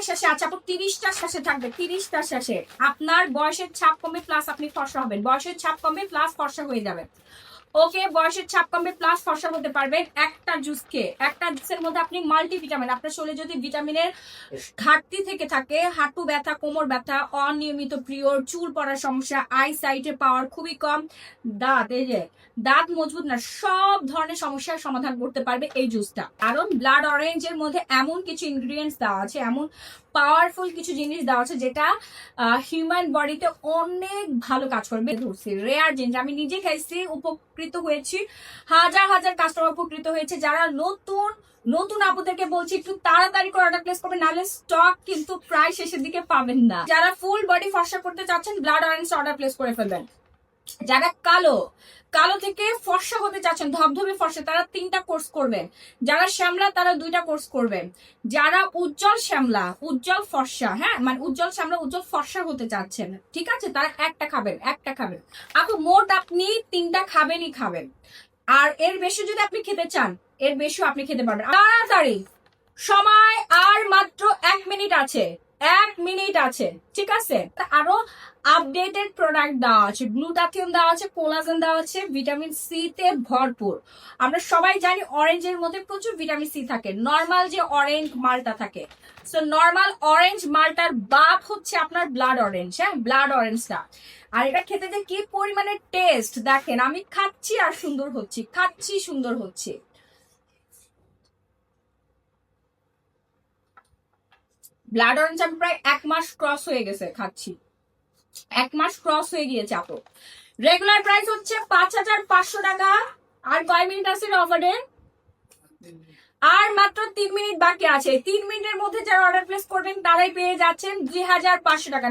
শেষে আছে আপু, 30টা শেষে থাকবে, 30টা শেষে। আপনার বয়সের ছাপ কমবে প্লাস আপনি ফর্সা হবেন, বয়সের ছাপ কমবে প্লাস ফর্সা হয়ে যাবে। ওকে, বয়সের ছাপ কমবে প্লাস ফর্সা হতে পারবেন একটা জুস খেয়ে। একটা জুসের মধ্যে আপনি মাল্টিভিটামিন, আপনার শরীরে যদি ভিটামিনের ঘাটতি থেকে থাকে, হাঁটু ব্যথা, কোমর ব্যথা, অনিয়মিত পিরিয়ড, চুল পড়ার সমস্যা, আই সাইটে পাওয়ার খুবই কম, দাঁত, এই যে দাঁত মজবুত না, সব ধরনের সমস্যার সমাধান করতে পারবে এই জুসটা। কারণ ব্লাড অরেঞ্জের মধ্যে এমন কিছু ইনগ্রিডিয়েন্টস দেওয়া আছে, এমন পাওয়ারফুল কিছু জিনিস দেওয়া আছে যেটা হিউম্যান বডিতে অনেক ভালো কাজ করবে। ধরছি রেয়ার জিনিস, আমি নিজে খাইছি, উপকৃত হয়েছি, হাজার হাজার কাস্টমার উপকৃত হয়েছে। যারা নতুন নতুন আপুদেরকে বলছি একটু তাড়াতাড়ি করে অর্ডার প্লেস করবেন, নাহলে স্টক কিন্তু প্রায় শেষের দিকে পাবেন না। যারা ফুল বডি ফর্সা করতে চাচ্ছেন ব্লাড অরেঞ্জ অর্ডার প্লেস করে ফেলবেন। যারা কালো কালো থেকে ফর্সা হতে চাচ্ছেন, ধবধবে ফর্সা, তারা 3টা কোর্স করবেন। যারা শ্যামলা তারা 2টা কোর্স করবেন। যারা উজ্জ্বল শ্যামলা, উজ্জ্বল ফর্সা, হ্যাঁ মানে উজ্জ্বল শ্যামলা, উজ্জ্বল ফর্সা হতে চাচ্ছেন, ঠিক আছে, তারা একটা খাবেন, একটা খাবেন। আপু মোট আপনি 3টা খাবেনই খাবেন। আর এর বেশি যদি আপনি খেতে চান, এর বেশিও আপনি খেতে পারবেন। তাড়াতাড়ি, সময় আর মাত্র 1 মিনিট আছে, 1 মিনিট আছে, ঠিক আছে। আরো আপডেটেড প্রোডাক্ট দেওয়া আছে, গ্লুটাথিয়ন দেওয়া আছে, কোলাজেন দেওয়া আছে, ভিটামিন সি তে ভরপুর। আমরা সবাই জানি অরেঞ্জের মধ্যে প্রচুর ভিটামিন সি থাকে, নর্মাল যে অরেঞ্জ মালটা থাকে। সো নর্মাল অরেঞ্জ মালটার বাপ হচ্ছে আপনার ব্লাড অরেঞ্জ, হ্যাঁ ব্লাড অরেঞ্জটা। আর এটা খেতে যে কি পরিমাণে টেস্ট দেখেন, আমি খাচ্ছি আর সুন্দর হচ্ছি, খাচ্ছি সুন্দর হচ্ছি। ব্লাড অরেঞ্জ আমি প্রায় 1 মাস ক্রস হয়ে গেছে খাচ্ছি, 1 মাস ক্রস হয়ে গিয়েছে আপু। রেগুলার প্রাইস হচ্ছে 5,500 টাকা। আর কয় মিনিট আছে অফারে? আর মাত্র 3 মিনিট বাকি আছে। 3 মিনিটের মধ্যে যারা অর্ডার প্লেস করবেন তারাই পেয়ে যাচ্ছেন 2,500 টাকা।